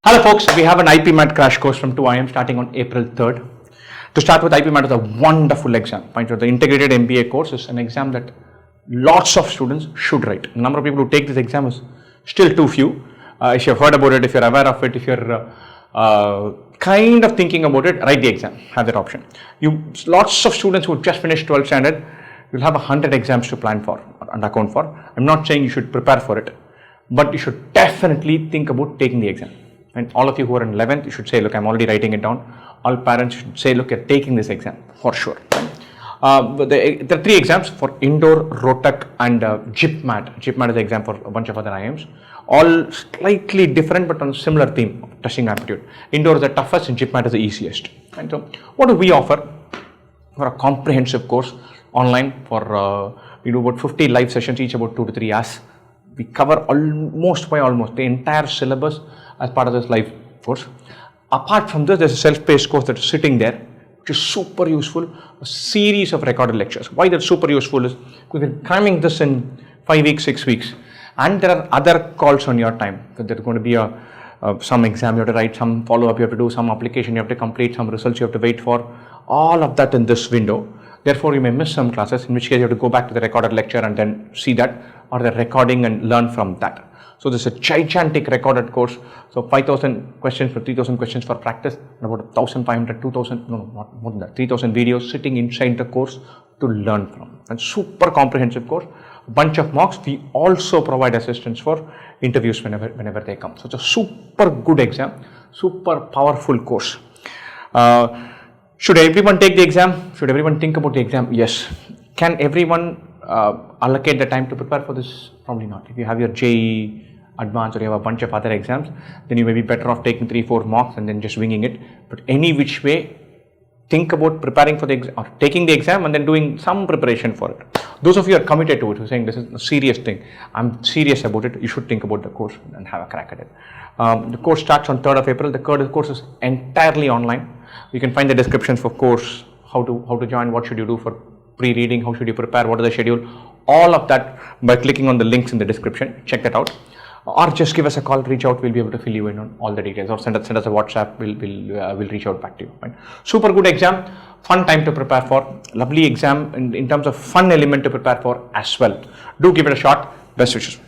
Hello folks, we have an IPMAT Crash Course from 2IIM's starting on April 3rd. To start with, IPMAT is a wonderful exam. The integrated MBA course is an exam that lots of students should write. The number of people who take this exam is still too few. If you've heard about it, if you're aware of it, if you're kind of thinking about it, write the exam, have that option. Lots of students who just finished 12th standard, you'll have 100 exams to plan for and account for. I'm not saying you should prepare for it, but you should definitely think about taking the exam. And all of you who are in 11th, you should say, look, I'm already writing it down. All parents should say, look, you're taking this exam for sure. There are three exams for indoor, ROTAC and GPMAT. GPMAT is the exam for a bunch of other IIMs. All slightly different but on a similar theme of testing aptitude. Indoor is the toughest and GPMAT is the easiest. And so what do we offer? For a comprehensive course online for, we do about 50 live sessions, each about 2 to 3 hours. We cover almost the entire syllabus as part of this live course. Apart from this, there's a self-paced course that is sitting there, which is super useful, a series of recorded lectures. Why that's super useful is because we're cramming this in 5 weeks, 6 weeks, and there are other calls on your time. So there's going to be some exam you have to write, some follow-up you have to do, some application you have to complete, some results you have to wait for, all of that in this window. Therefore, you may miss some classes, in which case you have to go back to the recorded lecture and then see that, or the recording and learn from that. So this is a gigantic recorded course. So 5,000 questions for 3,000 questions for practice, and about 1,500, 2,000, no, not more than that, 3,000 videos sitting inside the course to learn from. And super comprehensive course, a bunch of mocks. We also provide assistance for interviews whenever they come. So it's a super good exam, super powerful course. Should everyone take the exam? Should everyone think about the exam? Yes. Can everyone allocate the time to prepare for this? Probably not. If you have your JEE Advanced or you have a bunch of other exams, then you may be better off taking 3-4 mocks and then just winging it. But any which way, think about preparing for the exam or taking the exam and then doing some preparation for it. Those of you who are committed to it, who are saying this is a serious thing, I'm serious about it, you should think about the course and have a crack at it. The course starts on 3rd of April. The course is entirely online. You can find the descriptions for course, how to join, what should you do for pre-reading, how should you prepare, what is the schedule, all of that by clicking on the links in the description. Check that out. Or just give us a call, reach out, we'll be able to fill you in on all the details, or send us a WhatsApp, we'll reach out back to you. Right? Super good exam, fun time to prepare for, lovely exam in terms of fun element to prepare for as well. Do give it a shot. Best wishes.